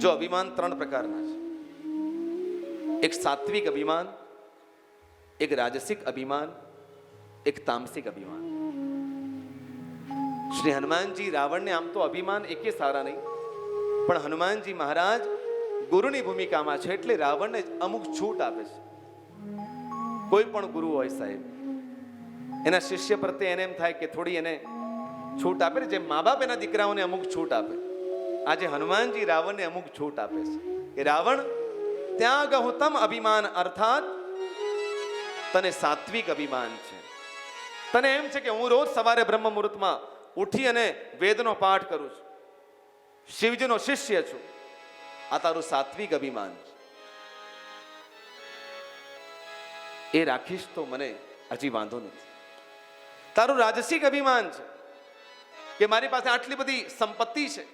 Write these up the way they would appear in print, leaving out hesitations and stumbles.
જો અભિમાન ત્રણ પ્રકારના છે. એક સાત્વિક અભિમાન, એક રાજસિક અભિમાન, એક તામસિક અભિમાન. શ્રી હનુમાનજી રાવણને આમ તો અભિમાન એકે સારા નહીં, પણ હનુમાનજી મહારાજ ગુરુની ભૂમિકામાં છે એટલે રાવણને અમુક છૂટ આપે છે. કોઈ પણ ગુરુ હોય સાહેબ, એના શિષ્ય પ્રત્યે એને એમ થાય કે થોડી એને છૂટ આપે ને, જેમ મા બાપ એના દીકરાઓને અમુક છૂટ આપે, આજે હનુમાનજી રાવણને અમુક છૂટ આપે છે કે રાવણ ત્યાં ગહુતમ અભિમાન, અર્થાત તને સાત્વિક અભિમાન છે. તને એમ છે કે હું રોજ સવારે બ્રહ્મ મુહૂર્તમાં ઉઠી અને વેદનો પાઠ કરું છું, શિવજીનો શિષ્ય છું. આ તારું સાત્વિક અભિમાન છે. એ રાખીશ તો મને હજી વાંધો નથી. તારું રાજસિક અભિમાન છે કે મારી પાસે આટલી બધી સંપત્તિ છે,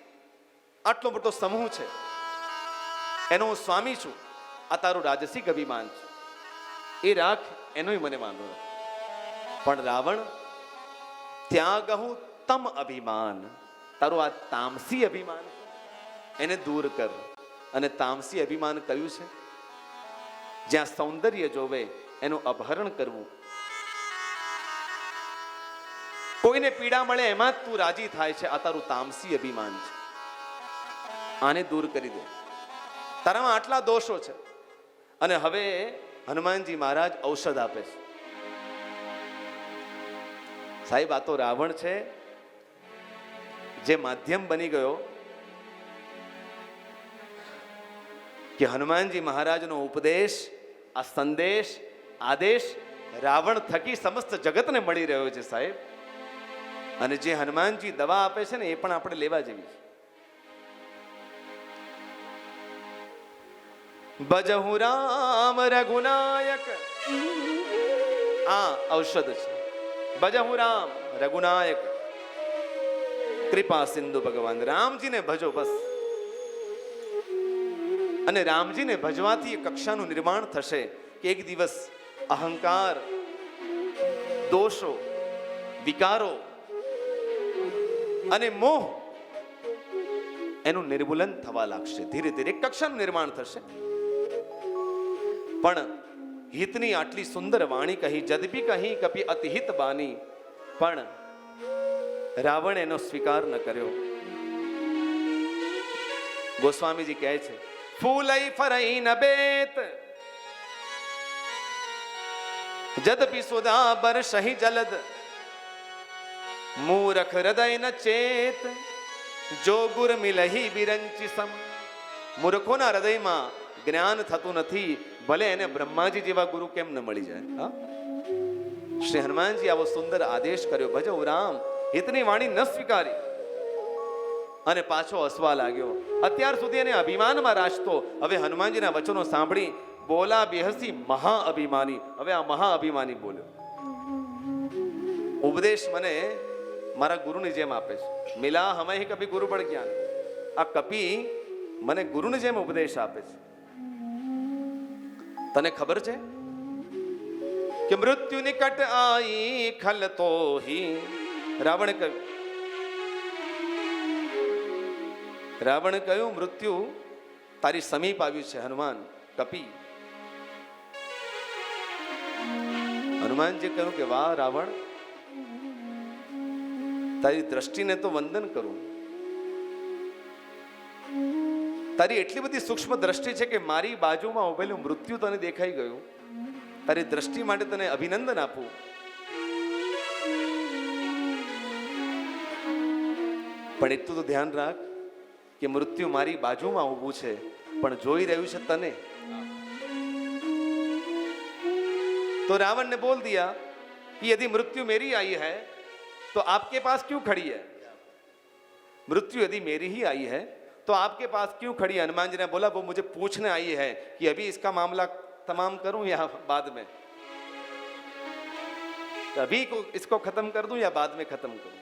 આટલો મોટો સમૂહ છે, એનો હું સ્વામી છું. આ તારું રાજસિક અભિમાન છે, એ રાખ, એનોય મને વાંધો નથી. પણ રાવણ ત્યાં કહું તમ અભિમાન, તારું આ તામસી અભિમાન એને દૂર કર. અને તામસી અભિમાન કયું છે? જ્યાં સૌંદર્ય જોવે એનું અપહરણ કરવું, કોઈને પીડા મળે એમાં જ તું રાજી થાય છે, આ તારું તામસી અભિમાન છે. આને દૂર કરી દે. તારામાં આટલા દોષો છે. અને હવે હનુમાનજી મહારાજ ઔષધ આપે છે. સાહેબ, આ તો રાવણ છે જે માધ્યમ બની ગયો કે હનુમાનજી મહારાજનો ઉપદેશ, આ સંદેશ, આદેશ રાવણ થકી સમસ્ત જગતને મળી રહ્યો છે સાહેબ. અને જે હનુમાનજી દવા આપે છે ને એ પણ આપણે લેવા જેવી છે. ભજહુ રામ રઘુનાયક, આ ઔષધ છે. ભજહુ રામ રઘુનાયક, કૃપા સિંધુ ભગવાન. રામજીને ભજો બસ. અને રામજીને ભજવાથી એ કક્ષાનું નિર્માણ થશે કે એક દિવસ અહંકાર, દોષો, વિકારો અને મોહ એનું નિર્મૂલન થવા લાગશે. ધીરે ધીરે એક કક્ષાનું નિર્માણ થશે. પણ હિતની આટલી સુંદર વાણી કહી, જદપી કહી કપી અતિહિત બાની, પણ રાવણ એનો સ્વીકાર ન કર્યો. ગોસ્વામીજી કહે છે, ફૂલઈ ફરઈ ન બેત, જદપી સુધા બરસહી જલદ, મૂરખ હૃદય ન ચેત, જો ગુર મિલહી બિરંચી સમ. મૂર્ખોના હૃદયમાં જ્ઞાન થતું નથી, ભલે એને બ્રહ્માજી જેવા ગુરુ કેમ ન મળી જાય. શ્રી હનુમાનજી આવો સુંદર આદેશ કર્યો. ભજો રામ, હિતની વાણી ન સ્વીકારી અને પાછો હસવા લાગ્યો. અત્યાર સુધી એને અભિમાનમાં રાખતો, હવે હનુમાનજીના વચનો સાંભળી બોલા બેહસી મહા અભિમાની. હવે આ મહા અભિમાની બોલ્યો. ઉપદેશ મને મારા ગુરુની જેમ આપે છે. મિલા હમે કભી ગુરુ પણ જ્ઞાન. આ કપી મને ગુરુની જેમ ઉપદેશ આપે છે. તને ખબર છે કે મૃત્યુ નિકટ આઈ ખલતો હી, રાવણ કહ્યું, રાવણ કહ્યું મૃત્યુ તારી સમીપ આવ્યું છે હનુમાન કપી. હનુમાનજી કહ્યું કે વાહ રાવણ, તારી દ્રષ્ટિને તો વંદન કરું. તારી એટલી બધી સૂક્ષ્મ દ્રષ્ટિ છે કે મારી બાજુમાં ઉભેલું મૃત્યુ તને દેખાઈ ગયું. તારી દ્રષ્ટિ માટે તને અભિનંદન આપું. પણ એટલું તો ધ્યાન રાખ કે મૃત્યુ મારી બાજુમાં ઊભું છે, પણ જોઈ રહ્યું છે તને. तो रावण ने बोल दिया कि यदि मृत्यु मेरी आई है तो आपके पास क्यों खड़ी है? मृत्यु यदि मेरी ही आई है तो आपके पास क्यों खड़ी है? हनुमान जी ने बोला वो मुझे पूछने आई है कि अभी इसका मामला तमाम करूं या बाद में, अभी को इसको खत्म कर दूं या बाद में खत्म करूं?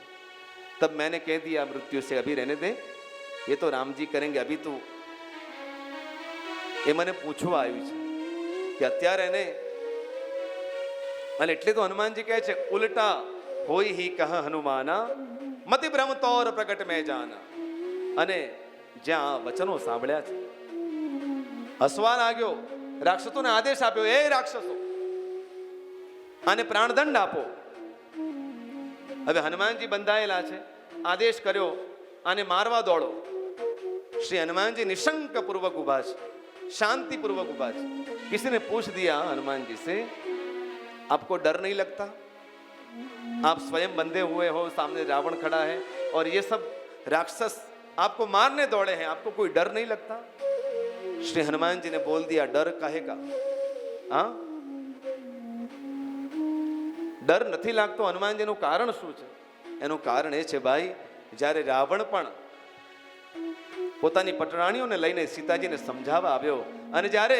तब मैंने कह दिया मृत्यु से अभी रहने दे, ये तो राम जी करेंगे, अभी तो ये मैंने पूछवा आयु છે કે અત્યારે એને. અને એટલે તો હનુમાનજી કહે છે ઉલટા હોય હી કહ હનુમાના મતિ ભ્રમ તોર પ્રગટ મેં જાના. અને જ્યાં આ વચનો સાંભળ્યા છે, હસવા લાગ્યો, રાક્ષસોને આદેશ આપ્યો, એ રાક્ષસો આને પ્રાણદંડ આપો. હવે હનુમાનજી બંધાયેલા છે, આદેશ કર્યો આને મારવા દોડો. श्री हनुमान जी निशंक पूर्वक उभा है, शांति पूर्वक उभा है. किसी ने पूछ दिया हनुमान जी से, आपको डर नहीं लगता? आप स्वयं बंधे हुए हो, सामने रावण खड़ा है और ये सब राक्षस आपको मारने दौड़े हैं, आपको कोई डर नहीं लगता? श्री हनुमान जी ने बोल दिया, डर काहे का? हाँ, डर નથી લાગતો હનુમાનજીનું કારણ શું છે? એનું કારણ એ છે ભાઈ, જ્યારે રાવણ પણ પોતાની પટરાણીઓને લઈને સીતાજીને સમજાવવા આવ્યો અને જ્યારે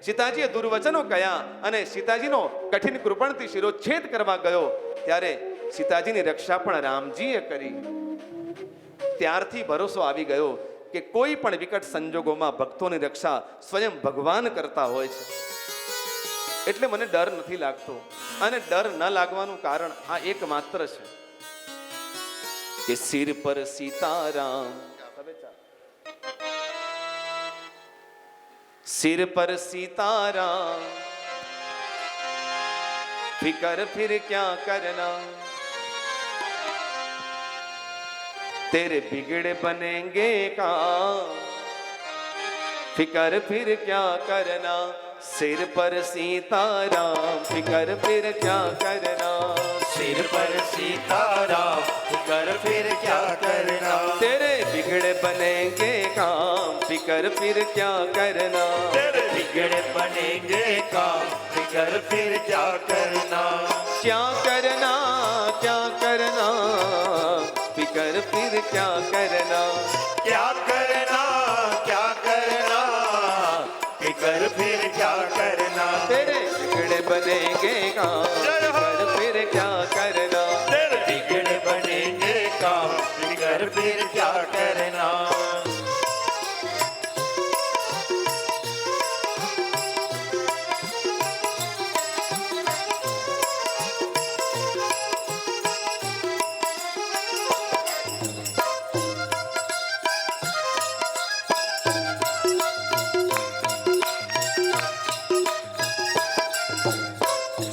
સીતાજીએ દુર્વચનો કહ્યા અને સીતાજીનો કઠિન કૃપણથી શિરોચ્છેદ કરવા ગયો, ત્યારે સીતાજીની રક્ષા પણ રામજીએ કરી. ત્યારથી ભરોસો આવી ગયો કે કોઈ પણ વિકટ સંજોગોમાં ભક્તોની રક્ષા સ્વયં ભગવાન કરતા હોય છે. એટલે મને ડર નથી લાગતો. અને ડર ન લાગવાનું કારણ આ એકમાત્ર છે કે સિર પર સીતારામ, सिर पर सीताराम, फिकर फिर क्या करना, तेरे बिगड़े बनेंगे काम, फिकर फिर क्या करना. सिर पर सीताराम, फिकर फिर क्या करना, सिर पर सीताराम, फिकर फिर क्या करना, तेरे बिगड़े बनेंगे काम, फिकर फिर क्या करना, तेरे बिगड़े बनेंगे काम, फिकर फिर क्या करना, क्या करना, क्या करना, फिकर फिर क्या करना, क्या करना, क्या करना, फिकर फिर क्या करना, तेरे बिगड़े बनेंगे काम, फिकर फिर क्या करना, तेरे बिगड़े बनेंगे काम, फिकर फिर क्या करना.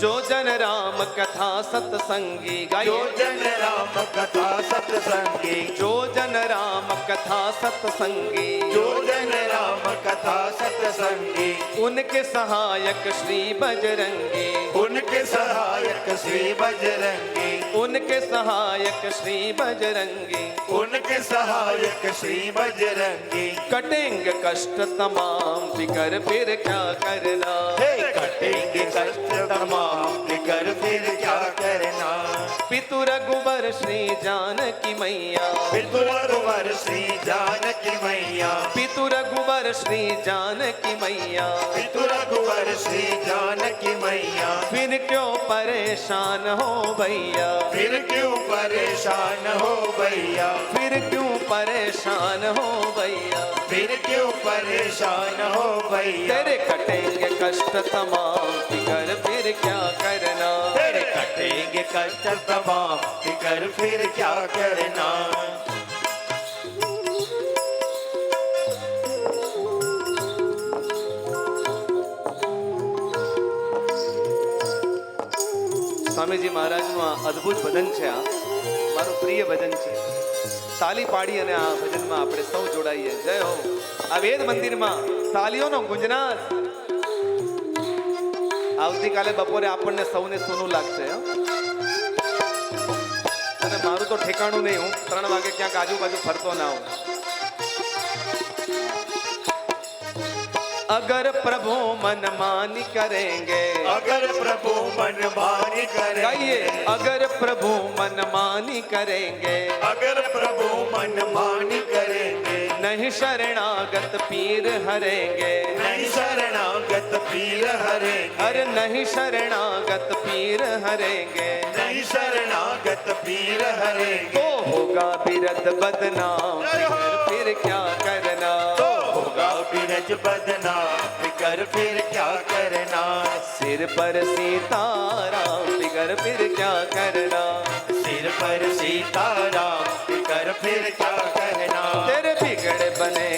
जो जन राम कथा सत्संगी गाइए, जो जन राम कथा सत्संगी, जो जन राम कथा सत्संगी, जो जन राम कथा सत्संगी, उनके सहायक श्री बजरंगी, उनके सहायक श्री बजरंगी, उनके सहायक श्री बजरंगी, उनके सहायक श्री बजरंगी, कटेंगे कष्ट तमाम, फिकर फिर क्या करना, हे कटेंगे कष्ट तमाम, फिकर फिर क्या करना. पितु रघुवर श्री जानकी मैया, पितु रघुवर श्री जानकी मैया, पितु रघुवर श्री जानकी मैया, पितु रघुवर श्री जानकी मैया, फिर क्यों परेशान हो भैया, फिर क्यों परेशान हो भैया, फिर क्यों परेशान हो भैया, फिर क्यों परेशान हो भैया, तेरे कटेंगे कष्ट तमाम, फिकर फिर क्या करना, तेरे कटेंगे कष्ट तमाम, फिकर फिर क्या करना. સ્વામીજી મહારાજનું આ અદ્ભુત ભજન છે, આ મારું પ્રિય ભજન છે. તાલી પાડી અને આ ભજનમાં આપણે સૌ જોડાઈએ. જય હો. આ વેદ મંદિરમાં તાલીઓનો ગુંજનાદ. આવતીકાલે બપોરે આપણને સૌને સોનું લાગશે. અને મારું તો ઠેકાણું નહીં, હું 3 વાગે ક્યાંક આજુબાજુ ફરતો ના હું. अगर प्रभु मन मानी करेंगे, अगर प्रभु मन मानी करेंगे, गाइए, अगर प्रभु मन मानी करेंगे, अगर प्रभु मन मानी करेंगे, नहीं शरणागत पीर हरेंगे, नहीं शरणागत पीर हरेंगे, अरे नहीं शरणागत पीर हरेंगे, नहीं शरणागत पीर हरेंगे, तो होगा बिरद बदनाम, फिर क्या करना, तो होगा बिरज बदनाम, फिकर फिर क्या करना. सिर पर सीताराम, फिकर फिर क्या करना, सिर पर सीताराम, फिकर फिर क्या करना. तेरे बिगड़े बने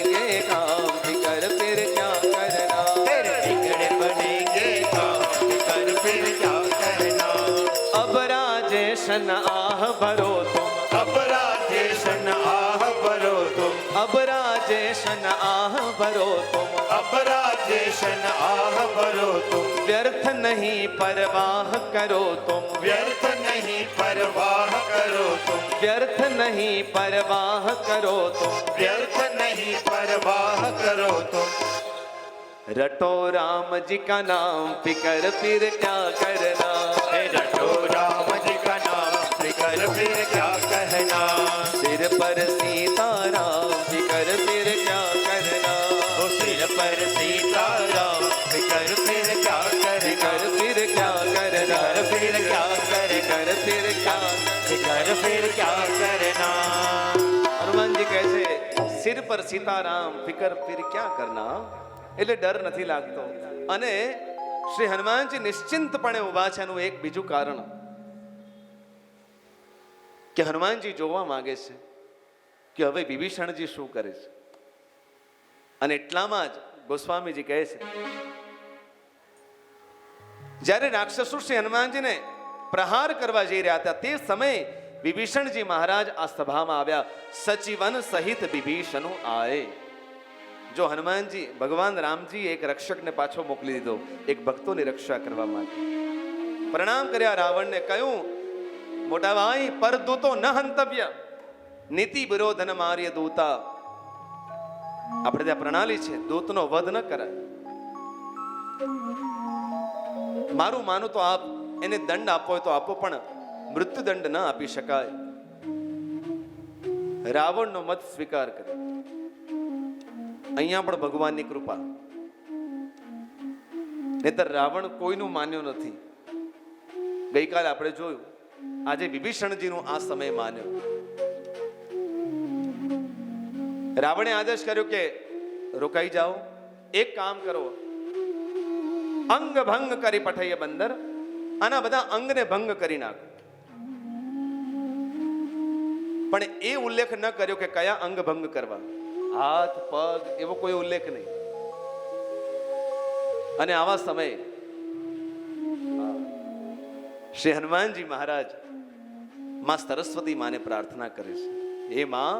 राजेशन आह भरो तुम, अब राजेशन आह भरो तुम, अब राजेशन आह भरो तुम, अब राजेशन आह भरो तुम, व्यर्थ नहीं परवाह करो तुम, व्यर्थ नहीं परवाह करो तुम, व्यर्थ नहीं परवाह करो तुम, व्यर्थ नहीं परवाह करो तुम। रटो राम जी का नाम फिकर फिर क्या करना, हे रटो राम जी का नाम फिकर फिर क्या कहना, सिर पर सीताराम फिकर फिर क्या करना, ओ सिर पर सीताराम फिकर फिर क्या फिकर करना, फिर क्या करना, फिर क्या फिकर फिर क्या। फिकर फिर क्या करना। હનુમાન જી કહે છે સિર પર સીતારામ ફિકર ફિર ક્યાં કરના, એટલે ડર નથી લાગતો. અને શ્રી હનુમાનજી નિશ્ચિંતપણે ઊભા છે. એનું એક બીજું કારણ કે હનુમાનજી જોવા માંગે છે કે હવે વિભીષણજી શું કરે છે. અને એટલામાં જ ગોસ્વામીજી કહે છે જ્યારે રાક્ષસો શ્રી હનુમાનજીને પ્રહાર કરવા જઈ રહ્યા હતા તે સમયે વિભીષણજી મહારાજ આ સભામાં આવ્યા. સચિવન સહિત વિભીષણ આયે. જો હનુમાનજી ભગવાન રામજી એક રક્ષકને પાછો મોકલી દીધો એક ભક્તોની રક્ષા કરવા માટે. પ્રણામ કર્યા રાવણને, કહ્યું મોટા ભાઈ પરદૂતો ન હંતવ્ય, નીતિ વિરોધન માર્ય દૂતા. આપણે ત્યાં પ્રણાલી છે દૂતનો વધ ન કરાય. મારું માનું તો આપ એને દંડ આપવો હોય તો આપો, પણ મૃત્યુદંડ ન આપી શકાય. રાવણનો મત સ્વીકાર કર્યો. અહીંયા પણ ભગવાનની કૃપા, નહીતર રાવણ કોઈનું માન્યો નથી. ગઈકાલે આપણે જોયું, આજે વિભીષણજીનું આ સમય માન્યો. રાવણે આદેશ કર્યો કે રોકાઈ જાઓ, એક કામ કરો, અંગ ભંગ કરી પઠાઈએ બંદર, આના બધા અંગને ભંગ કરી નાખો. પણ એ ઉલ્લેખ ન કર્યો કે કયા અંગ ભંગ કરવા, હાથ પગ એવો કોઈ ઉલ્લેખ નહીં. અને આવા સમયે શ્રી હનુમાનજી મહારાજ માં સરસ્વતી માને પ્રાર્થના કરે છે, હે માં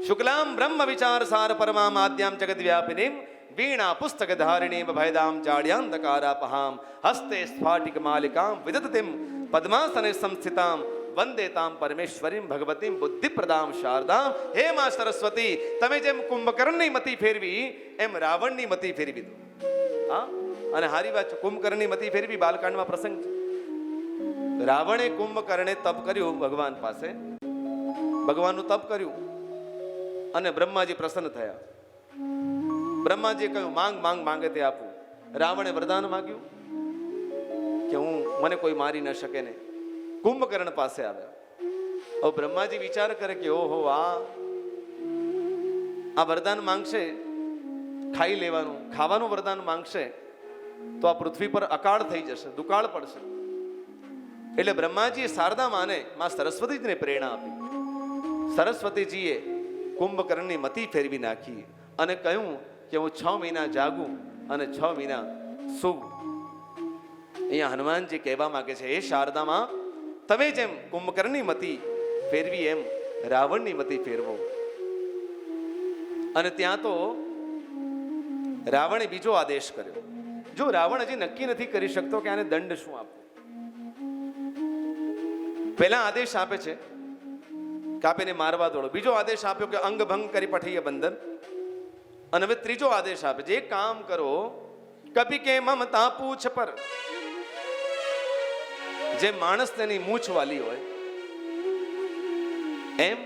શુક્લામ બ્રહ્મ વિચાર સાર પરમામ આદ્યામ જગત વ્યાપિનીમ વીણા પુસ્તક ધારિણીમ ભયદામ જાડ્યાંધકારાપહામ હસ્તે સ્ફાટિક માલિકામ વિદતતિમ પદ્માસને સંસ્થિતામ વંદે તામ પરમેશ્વરીમ ભગવતીમ બુદ્ધિપ્રદામ શારદામ. હે માં સરસ્વતી, તમે જેમ કુંભકર્ણની મતિ ફેરવી એમ રાવણની મતિ ફેરવી દો. હા, અને હારી વાત છે, કુંભકર્ણની મતિ ફેરવી બાલકાંડમાં પ્રસંગ છે. રાવણે કુંભકર્ણે તપ કર્યું ભગવાન પાસે, ભગવાનનું તપ કર્યું અને બ્રહ્માજી પ્રસન્ન થયા. બ્રહ્માજીએ કહ્યું માંગ માંગ માંગે તે આપું. રાવણે વરદાન માંગ્યું કે હું મને કોઈ મારી ન શકે ને. કુંભકર્ણ પાસે આવ્યા. હવે બ્રહ્માજી વિચાર કરે કે ઓહો આ વરદાન માંગશે, ખાઈ લેવાનું ખાવાનું વરદાન માંગશે તો આ પૃથ્વી પર અકાળ થઈ જશે, દુકાળ પડશે. એટલે બ્રહ્માજીએ શારદા માને માં સરસ્વતીજીને પ્રેરણા આપી. સરસ્વતીજીએ કુંભકર્ણની મતિ ફેરવી નાખી અને કહ્યું કે હું 6 મહિના જાગું અને 6 મહિના સૂવું. અહીંયા હનુમાનજી કહેવા માંગે છે, હે શારદામાં, તમે જેમ કુંભકર્ણની મતિ ફેરવી એમ રાવણની મતિ ફેરવો. અને ત્યાં તો રાવણે બીજો આદેશ કર્યો. જો રાવણ હજી નક્કી નથી કરી શકતો કે આને દંડ શું આપવો, પહેલા આદેશ આપે છે કે આપ એને મારવા દોડો. બીજો આદેશ આપ્યો કે અંગ ભંગ કરી પઠાઈએ બંદર. અને હવે ત્રીજો આદેશ આપે છે, એક કામ કરો, કભી કે મમતા પૂછ પર. જે માણસ તેની મૂછ વાલી હોય એમ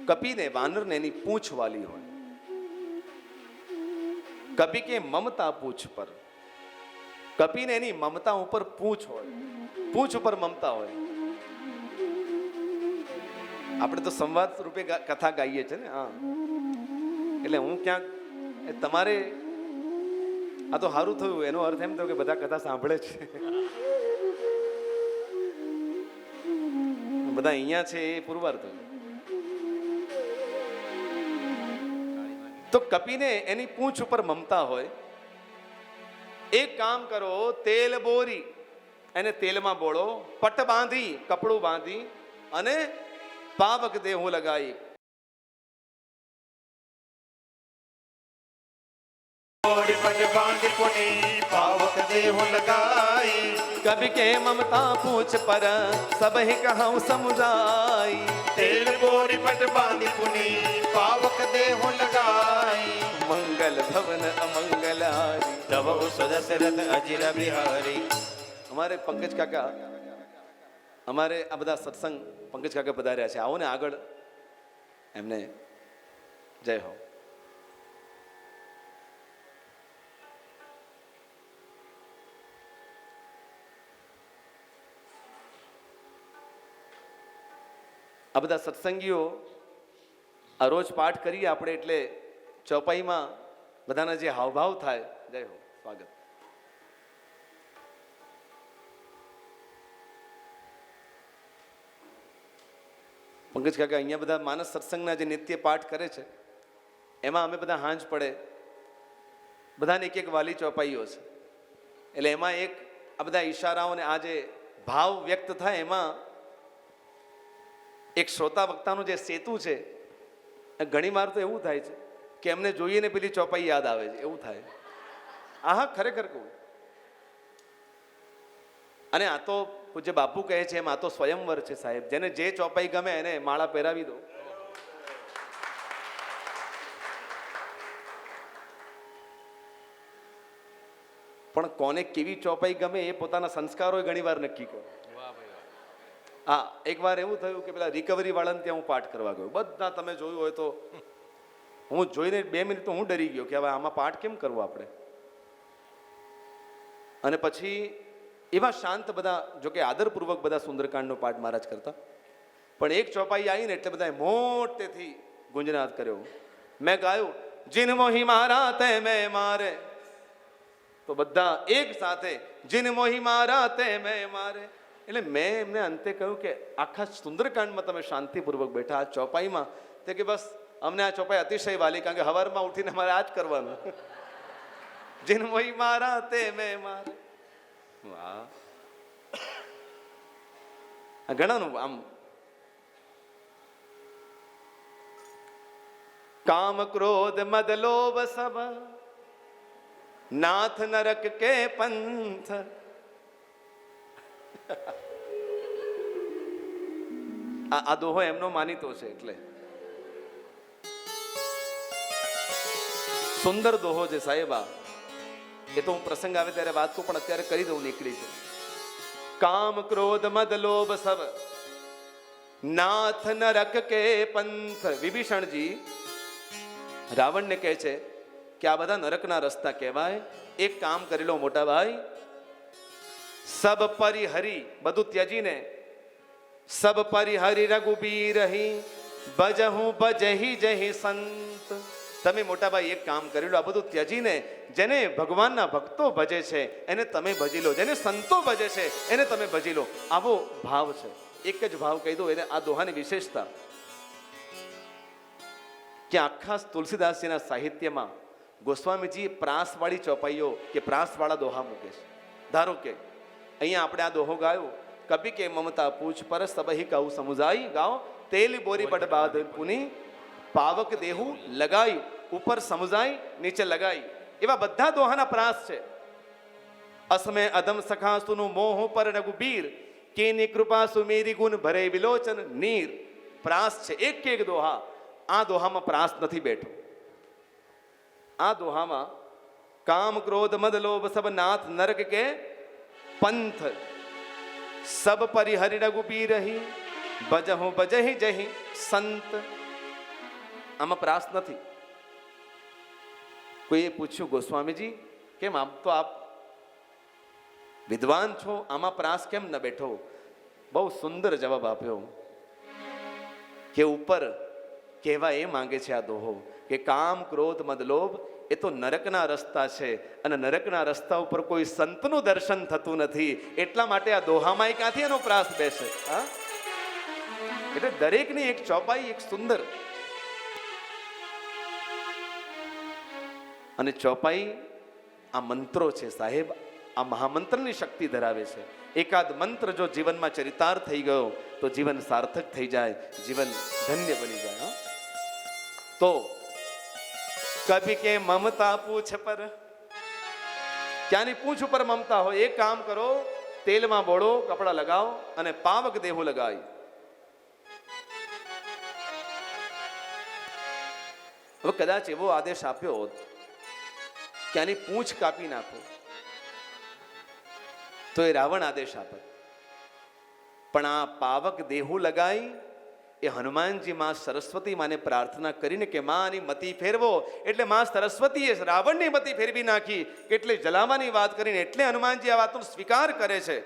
કપીને વાનરને એની પૂંછ વાલી હોય. કપી કે મમતા પૂછ પર, કપીને એની મમતા ઉપર પૂંછ હોય, પૂંછ ઉપર મમતા હોય. આપણે તો સંવાદ રૂપે કથા ગાઈએ છે ને. હા, એટલે હું ક્યાંક તમારે આ તો સારું થયું, એનો અર્થ એમ થયો કે બધા કથા સાંભળે છે. બધા અહીંયા છે એ પુરવાર થયું. તો કપીને એની પૂંછ ઉપર મમતા હોય. એક કામ કરો, તેલ બોરી એને તેલમાં બોળો, પટ બાંધી, કપડું બાંધી અને પાવક દેહું લગાઈ. બોડી પટ બાંધી પુની પાવક દેહુ લગાઈ. કભી કે મમતા પૂછ પર સબ હી કહું સમુદાઈ. તેલ બોરી પટ બાંધી પુની પાવક દેહુ લગાઈ. મંગલ ભવન અમંગલારી. તવ સદશરથ અજીર બિહારી. અમારે પંકજ કાકા, અમારે આ બધા સત્સંગ પંકજ કાકા પધાર્યા છે. આવો ને આગળ એમને જય હો. આ બધા સત્સંગીઓ આ રોજ પાઠ કરીએ આપણે એટલે ચોપાઈમાં બધાના જે હાવભાવ થાય. જય હો, સ્વાગત. પંકજ કાકા અહીંયા બધા માનસ સત્સંગના જે નિત્ય પાઠ કરે છે એમાં અમે બધા હાંજ પડે બધાને એક એક વાલી ચોપાઈઓ છે. એટલે એમાં એક આ બધા ઈશારાઓને આ જે ભાવ વ્યક્ત થાય એમાં એક શ્રોતા વક્તાનું જે સેતુ છે ઘણી વાર તો એવું થાય છે કે એમને જોઈએ ને પેલી ચોપાઈ યાદ આવે છે, એવું થાય. હા ખરેખર કહું. અને આ તો પૂજ્ય બાપુ કહે છે એમ આ તો સ્વયંવર છે સાહેબ. જેને જે ચોપાઈ ગમે એને માળા પહેરાવી દો. પણ કોને કેવી ચોપાઈ ગમે એ પોતાના સંસ્કારો ઘણી વાર નક્કી કરે. હા, એક વાર એવું થયું કે પેલા રિકવરી વાળાને ત્યાં હું પાઠ કરવા ગયો. બધા તમે જોયું હોય તો હું જોઈને 2 મિનિટ તો હું ડરી ગયો કે હવે આમાં પાઠ કેમ કરવો આપણે. અને પછી એવા શાંત બધા, જોકે આદરપૂર્વક બધા સુંદરકાંડનો પાઠ મહારાજ કરતા, પણ એક ચોપાઈ આવી ને એટલે બધાએ મોટેથી ગુંજનાદ કર્યો. મેં ગાયું જીન મોહી મારા તે મેં મારે, તો બધા એક સાથે જીન મોહી મારા તે મેં મારે. એટલે મેં એમને અંતે કહ્યું કે આખા સુંદરકાંડમાં તમે શાંતિપૂર્વક બેઠા, આ ચોપાઈમાં તે કે બસ અમને આ ચોપાઈ અતિશય વાલી, કારણ કે હવારમાં ઉઠીને મારે આ જ કરવાનું. જીન મોહી મારા તે મેં મારે. વાહ, ઘણાનું આમ કામ ક્રોધ મદ લોભ સબ નાથ નરક કે પંથ. આ દોહો એમનો માનીતો છે એટલે સુંદર દોહો છે સાહેબ. આ એ તો હું પ્રસંગ આવે ત્યારે વાત કરું, પણ અત્યારે કરી દઉં, નીકળી છે. કામ ક્રોધ મદ લોભ સબ નાથ નરક કે પંથ. વિભીષણજી રાવણને કહે છે કે આ બધા નરકના રસ્તા કહેવાય. એક કામ કરી લો મોટા ભાઈ, સબ પરિહરી, બધું ત્યજીને, સબ પરિહરી રઘુબીર રહી ભજહું ભજહી જહી સંત. તમે મોટા ભાઈ એક કામ કરી લો, આ બધું ત્યજીને જેને ભગવાનના ભક્તો ભજે છે એને તમે ભજી લો, જેને સંતો ભજે છે એને તમે ભજી લો. આવો ભાવ છે. એક જ ભાવ કહી દો એને, આ દોહાની વિશેષતા કે આખા તુલસીદાસજીના સાહિત્યમાં ગોસ્વામીજી પ્રાસવાળી ચોપાઈઓ કે પ્રાસવાળા દોહા મૂકે છે. ધારો કે અહીંયા આપણે આ દોહો ગાયો, કભી કે મમતા પૂછ પર સબહી કહું સમુજાઈ. ગાઓ તેલી બોરી પટ બાદ પુની પાવક દેહું લગાઈ. ઉપર સમુજાઈ, નીચે લગાઈ. એવા બધા દોહાના પ્રાસ છે. અસમે અધમ સખા સુનું મોહ પર રઘુબીર કેની કૃપા સુમેરી ગુણ ભરે વિલોચન નીર. પ્રાસ છે એક એક દોહા. આ દોહામાં પ્રાસ નથી બેઠો. આ દોહામાં કામ ક્રોધ મદ લોભ સબ નાથ નરક કે પંથ સબ પરિહરિ રઘુબીર રહી ભજહું ભજહી જહી સંત. આમાં પ્રાસ નથી. કોઈએ પૂછ્યું ગોસ્વામીજી કેમ આમ તો આપ વિદ્વાન છો, આમાં પ્રાસ કેમ ન બેઠો? બહુ સુંદર જવાબ આપ્યો કે ઉપર કહેવા એ માંગે છે આ દોહો કે કામ ક્રોધ મદ લોભ એ તો નરકના રસ્તા છે, અને નરકના રસ્તા ઉપર કોઈ સંતનું દર્શન થતું નથી. એટલા માટે આ દોહામાં ક્યાંથી એનો પ્રાસ બેસે? હા, એટલે દરેકની એક ચોપાઈ, એક સુંદર. અને ચોપાઈ આ મંત્રો છે સાહેબ, આ મહામંત્રની શક્તિ ધરાવે છે. એકાદ મંત્ર જો જીવનમાં ચરિતાર્થ થઈ ગયો તો જીવન સાર્થક થઈ જાય, જીવન ધન્ય બની જાય. હા? તો કભી કે મમતા પૂછ પર, ક્યાંની પૂંછ ઉપર મમતા હોય, એક કામ કરો, તેલમાં બોળો, કપડા લગાવો અને પાવક દેહો લગાવી. હવે કદાચ એવો આદેશ આપ્યો હોત કે આની પૂંછ કાપી નાખો તો એ રાવણ આદેશ આપે, પણ આ પાવક દેહું લગાઈ એ હનુમાનજી માં સરસ્વતી માને પ્રાર્થના કરીને કે માં આની મતિ ફેરવો, એટલે માં સરસ્વતીએ રાવણની મતિ ફેરવી નાખી. એટલે જલાવાની વાત કરીને એટલે હનુમાનજી આ વાતનો સ્વીકાર કરે છે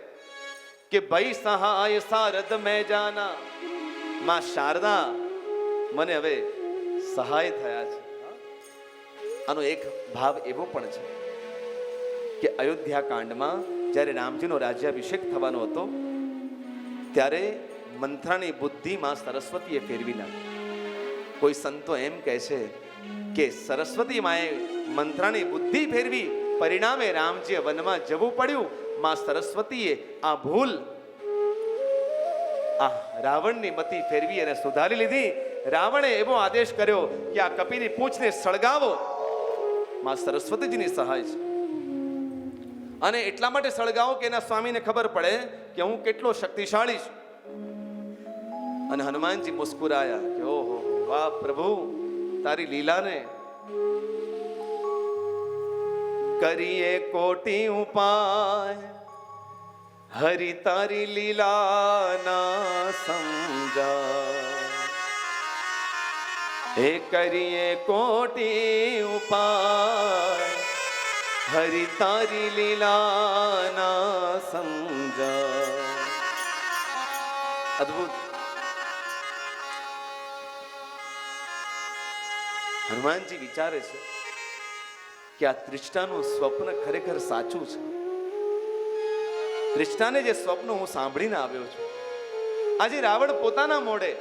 કે ભાઈ સહાય સારદ મેં જાના, માં શારદા મને હવે સહાય થયા છે. આનો એક ભાવ એવો પણ છે કે અયોધ્યા કાંડમાં જ્યારે રામજીનો રાજ્યાભિષેક થવાનો હતો ત્યારે મંથરાની બુદ્ધિમાં સરસ્વતીએ ફેરવી નાખી. કોઈ સંતો એમ કહે છે કે સરસ્વતી માએ મંથરાની બુદ્ધિ ફેરવી, પરિણામે રામજીએ વનમાં જવું પડ્યું. માં સરસ્વતીએ આ ભૂલ, આ રાવણની મતિ ફેરવી અને સુધારી લીધી. રાવણે એવો આદેશ કર્યો કે આ કપીની પૂંછને સળગાવો. માં સરસ્વતીજીની સહાય છે અને એટલા માટે સળગાવો કે એના સ્વામીને ખબર પડે કે હું કેટલો શક્તિશાળી છું. અને હનુમાનજી મુસ્કુરાયા કે ઓહો વાહ પ્રભુ, તારી લીલાને કરીએ કોટી ઉપાય, હરિ તારી લીલા ના સમજા. હે કરીએ કોટી ઉપાય, હરિ તારી લીલા ના સમજા. અદ્ભુત. હનુમાનજી વિચારે છે કે આ તૃષ્ણાનું સ્વપ્ન ખરેખર સાચું છે. તૃષ્ણાને જે સ્વપ્ન હું સાંભળીને આવ્યો છું, આજે રાવણ પોતાના મોઢે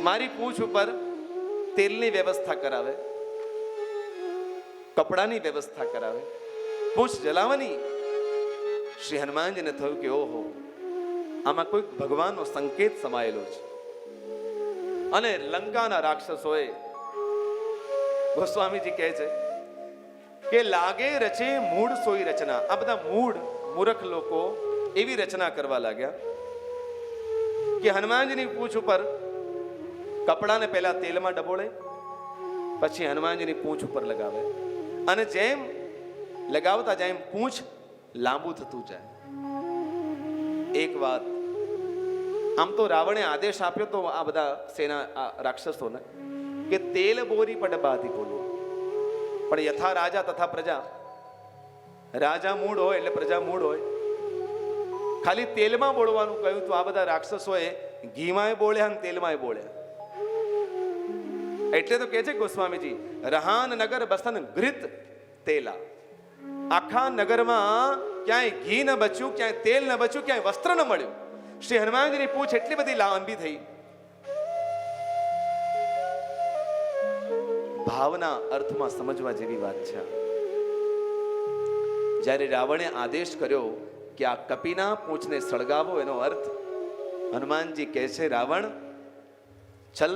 મારી પૂંછ ઉપર તેલની વ્યવસ્થા કરાવે, કપડાની વ્યવસ્થા કરાવે, પૂંછ જલાવવાની. શ્રી હનુમાનજીને થયું કે ઓહો, આમાં કોઈ ભગવાનનો સંકેત સમાયેલો છે. અને લંકાના રાક્ષસોએ, ગોસ્વામીજી કહે છે કે લાગે રચે મૂળ સોઈ રચના. આ બધા મૂર્ખ લોકો એવી રચના કરવા લાગ્યા કે હનુમાનજીની પૂંછ ઉપર કપડાને પહેલા તેલમાં ડબોળે, પછી હનુમાનજીની પૂંછ ઉપર લગાવે અને જેમ લગાવતા જેમ પૂંછ લાંબુ થતું જાય. એક વાત, આમ તો રાવણે આદેશ આપ્યો તો આ બધા સેના રાક્ષસોને કે તેલ બોરી પર ડબાથી બોલો, પણ યથા રાજા તથા પ્રજા, રાજા મૂળ હોય એટલે પ્રજા મૂળ હોય. ખાલી તેલમાં બોલવાનું કહ્યું તો આ બધા રાક્ષસોએ ઘીમાંય બોલ્યા અને તેલમાંય બોલ્યા. એટલે તો કહે છે ગોસ્વામીજી, રહાન નગર બસન ઘૃત તેલા. આખા નગરમાં ક્યાંય ઘી ન બચ્યું, ક્યાંય તેલ ન બચ્યું, ક્યાંય વસ્ત્ર ન મળ્યું. શ્રી હનુમાનજીની પૂંછ એટલી બધી લાંબી થઈ. ભાવના અર્થમાં સમજવા જેવી વાત છે. જ્યારે રાવણે આદેશ કર્યો કે આ કપીના પૂંછને સળગાવો, એનો અર્થ હનુમાનજી કહે છે, રાવણ ચલ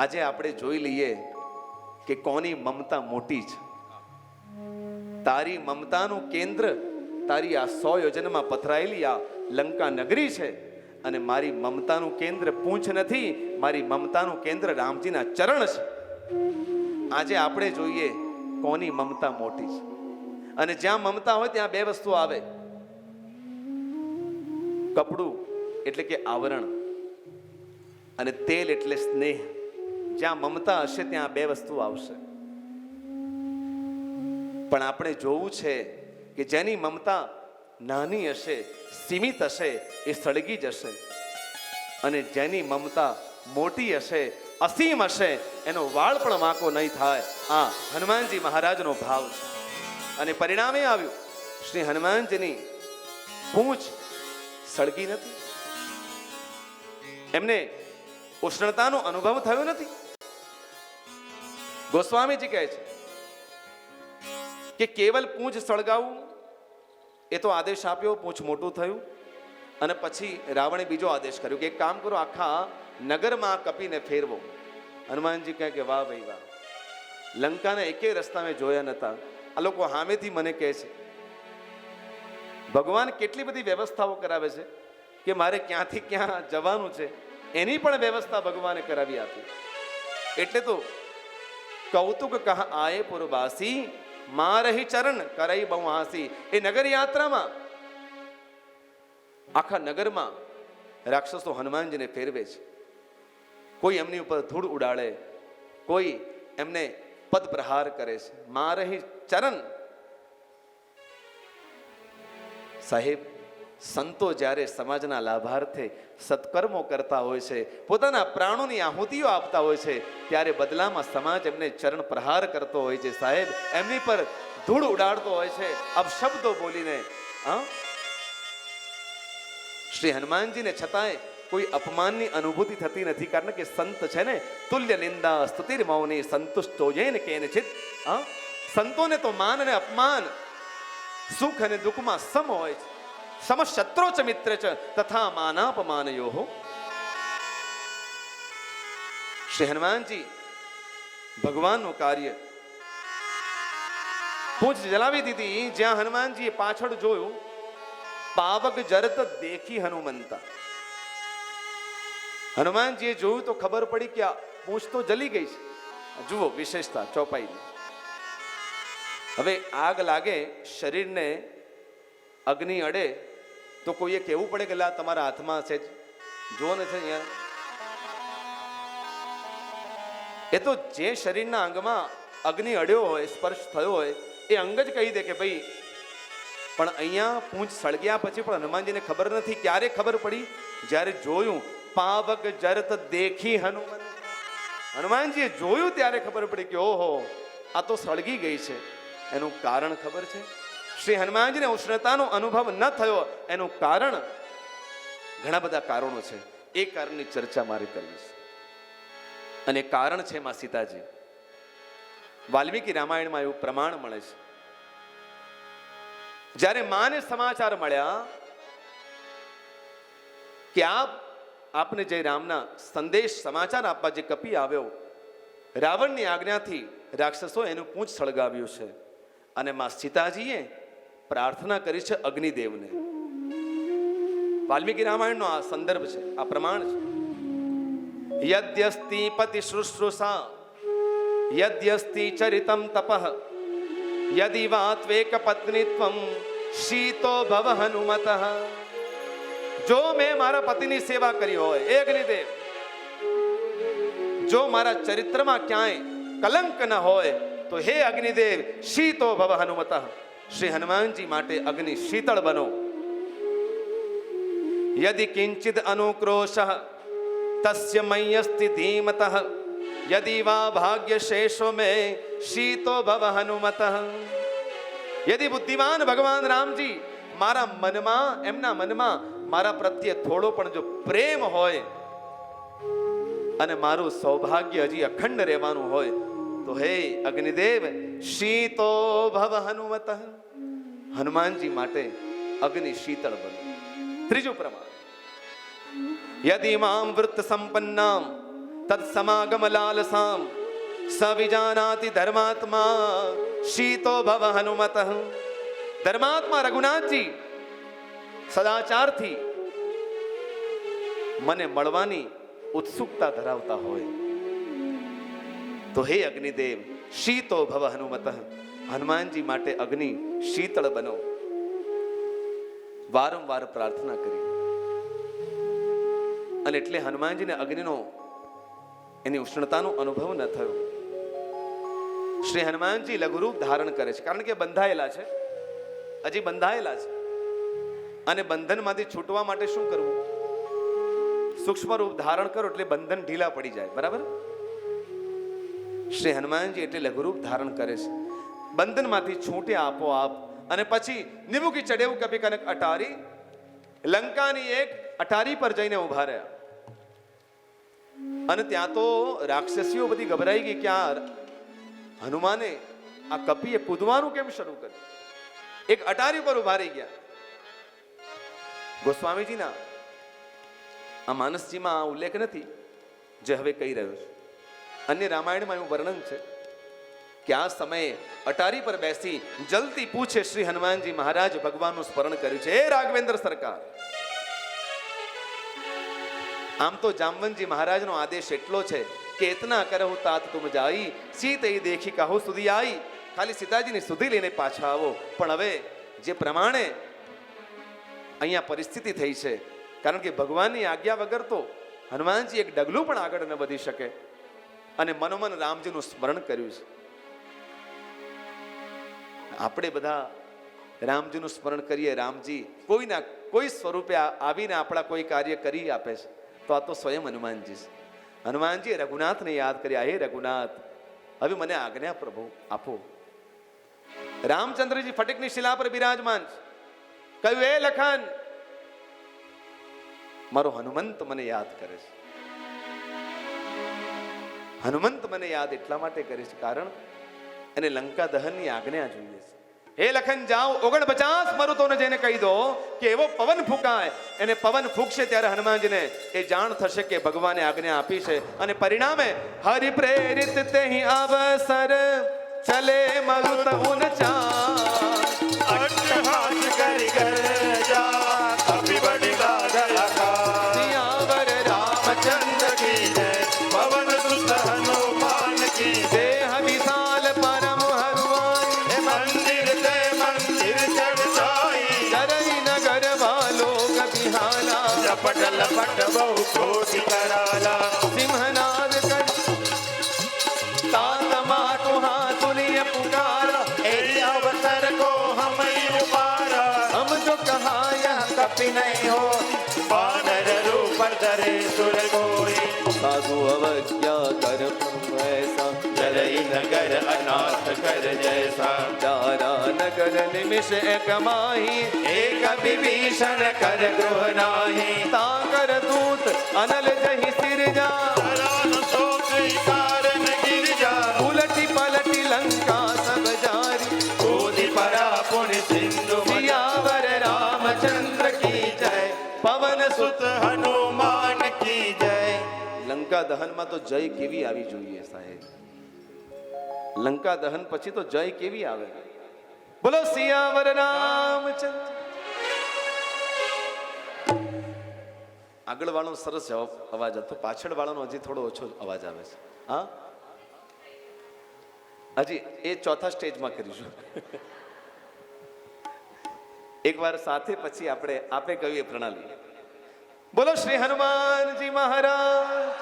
આજે આપણે જોઈ લઈએ કે કોની મમતા મોટી છે. તારી મમતાનું કેન્દ્ર તારી આ 100 યોજનમાં પથરાયેલી આ લંકા નગરી છે અને મારી મમતાનું કેન્દ્ર પૂંછ નથી, મારી મમતાનું કેન્દ્ર રામજીના ચરણ છે. આજે આપણે જોઈએ કોની મમતા મોટી છે. અને જ્યાં મમતા હોય ત્યાં બે વસ્તુ આવે, કપડું એટલે કે આવરણ અને તેલ એટલે સ્નેહ. જ્યાં મમતા હશે ત્યાં બે વસ્તુ આવશે. પણ આપણે જોવું છે કે જેની મમતા નાની હશે, સીમિત હશે, એ સળગી જશે, અને જેની મમતા મોટી હશે, અસીમ હશે, એનો વાળ પણ વાંકો નહીં થાય. આ હનુમાનજી મહારાજનો ભાવ છે. અને પરિણામે આવ્યું, શ્રી હનુમાનજીની પૂંછ સળગી નથી, એમને ઉષ્ણતાનો અનુભવ થયો નથી. ગોસ્વામીજી કહે છે કે કેવલ પૂંછ સળગાવવું એ તો આદેશ આપ્યો, પૂંછ મોટું થયું, અને પછી રાવણે બીજો આદેશ કર્યો કે એક કામ કરો, આખા નગરમાં કપીને ફેરવો. હનુમાનજી કહે કે વાહ ભાઈ વાહ, લંકાના એકેય રસ્તા મેં જોયા નતા, આ લોકો સામેથી મને કહે છે. ભગવાન કેટલી બધી વ્યવસ્થાઓ કરાવે છે કે મારે ક્યાંથી ક્યાં જવાનું છે એની પણ વ્યવસ્થા ભગવાને કરાવી આપી. એટલે તો કૌતુક કહ આયે પુરવાસી, મારહી ચરણ કરઈ બહુ હાસી. એ નગર યાત્રામાં આખા નગરમાં રાક્ષસો હનુમાનજીને ફેરવે છે. કોઈ એમની ઉપર ધૂળ ઉડાડે, કોઈ એમને પદ પ્રહાર કરે છે. મારહી ચરણ. સાહેબ, સંતો જ્યારે સમાજના લાભાર્થે સત્કર્મો કરતા હોય છે, પોતાના પ્રાણોની આહુતિઓ આપતા હોય છે, ત્યારે બદલામાં સમાજ એમને ચરણ પ્રહાર કરતો હોય છે. સાહેબ, એમની પર ધૂળ ઉડાડતો હોય છે અપશબ્દો બોલીને. શ્રી હનુમાનજીને છતાંય કોઈ અપમાનની અનુભૂતિ થતી નથી, કારણ કે સંત છે ને, તુલ્ય નિંદા સ્તુતિર મૌની સંતુષ્ટો જૈન કેનચિત. સંતોને તો માન અને અપમાન, સુખ અને દુઃખમાં સમ હોય છે. સમશત્રો ચ મિત્ર ચ તથા માનાપમાનયો. શ્રી હનુમાનજી ભગવાનનું કાર્ય પૂંછ જલાવી દીધી. જ્યાં હનુમાનજીએ પાછળ જોયું, પાવક જરત દેખી હનુમંતા. હનુમાનજીએ જોયું તો ખબર પડી કે આ પૂંછ તો જલી ગઈ છે. જુઓ વિશેષતા ચોપાઈની. હવે આગ લાગે, શરીરને અગ્નિ અડે તો કોઈએ કહેવું પડે કે લા તમારા હાથમાં છે, જો ને છે અહીંયા. એ તો જે શરીરના અંગમાં અગ્નિ અડ્યો હોય, સ્પર્શ થયો હોય, એ અંગ જ કહી દે કે ભાઈ. પણ અહીંયા પૂંછ સળગ્યા પછી પણ હનુમાનજીને ખબર નથી. ક્યારે ખબર પડી? જ્યારે જોયું, પાવક જરત દેખી હનુમાન. હનુમાનજીએ જોયું ત્યારે ખબર પડી કે ઓહો, આ તો સળગી ગઈ છે. એનું કારણ ખબર છે? શ્રી હનુમાનજીને ઉષ્ણતાનો અનુભવ ન થયો એનું કારણ, ઘણા બધા કારણો છે. એ કારણની ચર્ચા મારે કરવી છે. અને કારણ છે માં સીતાજી. વાલ્મીકી રામાયણમાં એવું પ્રમાણ મળે છે. જ્યારે માને સમાચાર મળ્યા કે આપને જય રામના સંદેશ સમાચાર આપવા જે કપી આવ્યો, રાવણની આજ્ઞાથી રાક્ષસો એનું પૂંછ સળગાવ્યું છે, અને માં સીતાજીએ પ્રાર્થના કરી છે અગ્નિદેવને. વાલ્મીકી રામાયણનો આ સંદર્ભ છે, આ પ્રમાણ છે. યદ્યસ્તિ પતિ શુશ્રુષા યદ્યસ્તિ ચરિતમ તપઃ યદિ વા ત્વેક પત્નીત્વમ શીતો ભવ હનુમતઃ. જો મેં મારા પતિની સેવા કરી હોય, એ અગ્નિદેવ, જો મારા ચરિત્રમાં ક્યાંય કલંક ન હોય તો હે અગ્નિદેવ શીતો ભવ હનુમતઃ. શ્રી હનુમાનજી માટે અગ્નિ શીતળ બનો. યદિ કિંચિદ અનુક્રોશઃ તસ્ય મય્યસ્તિ ધીમતઃ યદિ વા ભાગ્ય શેષો મે શીતો ભવ હનુમતઃ. યદિ બુદ્ધિમાન ભગવાન રામજી મારા મનમાં, એમના મનમાં મારા પ્રત્યે થોડો પણ જો પ્રેમ હોય અને મારું સૌભાગ્ય હજી અખંડ રહેવાનું હોય તો હે અગ્નિદેવ શીતો ભવ હનુમતઃ. હનુમાનજી માટે અગ્નિ શીતળ બનો. ત્રીજું પ્રમાણ, યદિ મામ વૃત્ત સંપન્નામ તત્ સમાગમ લાલસામ સવિજાનાતિ ધર્માત્મા શીતો ભવ હનુમતઃ. ધર્માત્મા રઘુનાથજી સદાચારથી મને મળવાની ઉત્સુકતા ધરાવતા હોય તો હે અગ્નિદેવ શીતો ભવ હનુમતઃ. હનુમાનજી માટે અગ્નિ શીતળ બનો. વારંવાર પ્રાર્થના કરી, અને એટલે હનુમાનજીને અગ્નિનો, એની ઉષ્ણતાનો અનુભવ ન થયો. શ્રી હનુમાનજી લઘુરૂપ ધારણ કરે છે, કારણ કે બંધાયેલા છે, હજી બંધાયેલા છે. અને બંધનમાંથી છૂટવા માટે શું કરવું? સૂક્ષ્મ રૂપ ધારણ કરો એટલે બંધન ઢીલા પડી જાય, બરાબર? શ્રી હનુમાનજી એટલે લઘુરૂપ ધારણ કરે છે. બંધનમાંથી છૂટ્યા આપોઆપ, અને પછી નિમુકી ચડેવું કભી કનક અટારી, લંકાની એક અટારી પર જઈને ઉભા રહ્યા. અને ત્યાં તો રાક્ષસીઓ બધી ગભરાઈ ગઈ કે આ હનુમાને, આ કપીએ કૂદવાનું કેમ શરૂ કર્યું? એક અટારી પર ઉભા રહી ગયા. ગોસ્વામીજીના આ માનસજીમાં આ ઉલ્લેખ નથી જે હવે કહી રહ્યો છે. અન્ય રામાયણમાં એવું વર્ણન છે કે આ સમયે અટારી પર બેસી જલતી પૂછે શ્રી હનુમાનજી મહારાજ ભગવાનનું સ્મરણ કર્યું છે. હે રાઘવેન્દ્ર સરકાર, આમ તો જામવંતજી મહારાજનો આદેશ એટલો છે કે ઇતના કરહુ તાત તુમ જાઈ સીત એ દેખી કહો સુધી આઈ. ખાલી સીતાજીની સુધી લઈને પાછા આવો. પણ હવે જે પ્રમાણે અહીંયા પરિસ્થિતિ થઈ છે, કારણ કે ભગવાનની આજ્ઞા વગર તો હનુમાનજી એક ડગલું પણ આગળ ન વધી શકે, અને મનોમન રામજીનું સ્મરણ કર્યું છે. આપણે બધા રામજીનું સ્મરણ કરીએ, રામજી કોઈના કોઈ સ્વરૂપે આવીને આપણા કોઈ કાર્ય કરી આપે છે, તો આ તો સ્વયં હનુમાનજી છે. હનુમાનજીએ રઘુનાથને યાદ કર્યા. હે રઘુનાથ, હવે મને આજ્ઞા પ્રભુ આપો. રામચંદ્રજી ફટિકની શિલા પર બિરાજમાન છે. કહ્યું, એ લખન, મારો હનુમંત મને યાદ કરે છે. હનુમંત મને યાદ એટલા માટે કરે છે કારણ એને લંકા દહનની આજ્ઞા જોઈએ છે. હે લખન, જાઓ 49 મરુતોને જઈને કહી દો કે એવો પવન ફૂંકાય. એને પવન ફૂંકશે ત્યારે હનુમાનજીને એ જાણ થશે કે ભગવાને આજ્ઞા આપી છે, અને પરિણામે હરિ પ્રેરિત તેહી અવસર ચલે મરુત ઉનચા. અટ્ટહાસ કરી ગરજા કભી બડી ગાગા સિયાવર રામચંદ્ર કી જય પવન સુત હનુમાન કી જય દેહ વિશાલ પરમ હરુઆઈ હે મંદિર તે મંદિર ચઢાઈ ચરઈ નગર વાલો ગબિહાલા લપટ લપટ બહુ કોટી કરાલા સિંહનાદ કર તાત માટુ હાથુલિય પુકારા. એ અવસર કો હમ ઉપારા હમ જો કહા યહ કપી નહીં હો વાનર રૂપ ધરે સુર કોઈ સાધુ અવજ્ઞા કર એસા જરઈ નગર અનાથ કર જૈસા ચારા નગર નિમિષ એક માહી એક વિભીષણ કર ગૃહ નાહી તાકર દૂત અનલ જહી સિરજા હરાન તો કઈ કારણ ગિરજા ઉલટી પલટી લંકા સબ જારી કૂદી પરા પુણ્ય સિંધુ સિયાવર રામચંદ્ર કી જય પવન સુત. સુત હનુમાન કી જય લંકા દહનમાં તો જય કેવી આવી જોઈએ સાહેબ. લંકા દહન પછી તો જય કેવી આવે. બોલો સિયાવર રામચંદ્ર. આગળ વાળો સરસ અવાજ હતો, પાછળ વાળાનો હજી થોડો ઓછો અવાજ આવે છે. હા, હજી એ ચોથા સ્ટેજમાં કરીશું. એકવાર સાથે પછી આપણે આપે કહ્યું એ પ્રણાલી. બોલો શ્રી હનુમાનજી મહારાજ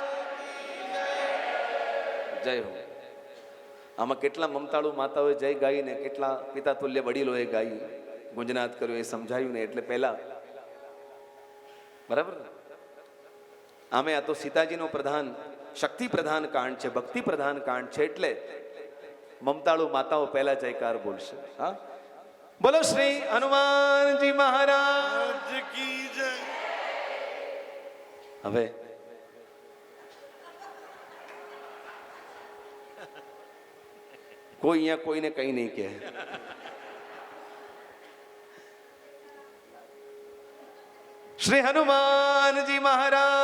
જય હો. આમાં કેટલા મમતાળુ માતાઓએ જય ગાઈ ને કેટલા પિતા તુલ્ય વડીલોએ ગાઈ, ગુંજનાદ કર્યો, એ સમજાયું ને એટલે પહેલા બરાબર. આમે આ તો સીતાજીનો પ્રધાન શક્તિ પ્રધાન કાંડ છે, ભક્તિ પ્રધાન કાંડ છે, એટલે મમતાળુ માતાઓ પહેલા જયકાર બોલશે. હા, બોલો શ્રી હનુમાનજી મહારાજ કી જય હવે કોઈ અહીંયા કોઈને કઈ નહીં કહે. શ્રી હનુમાનજી મહારાજ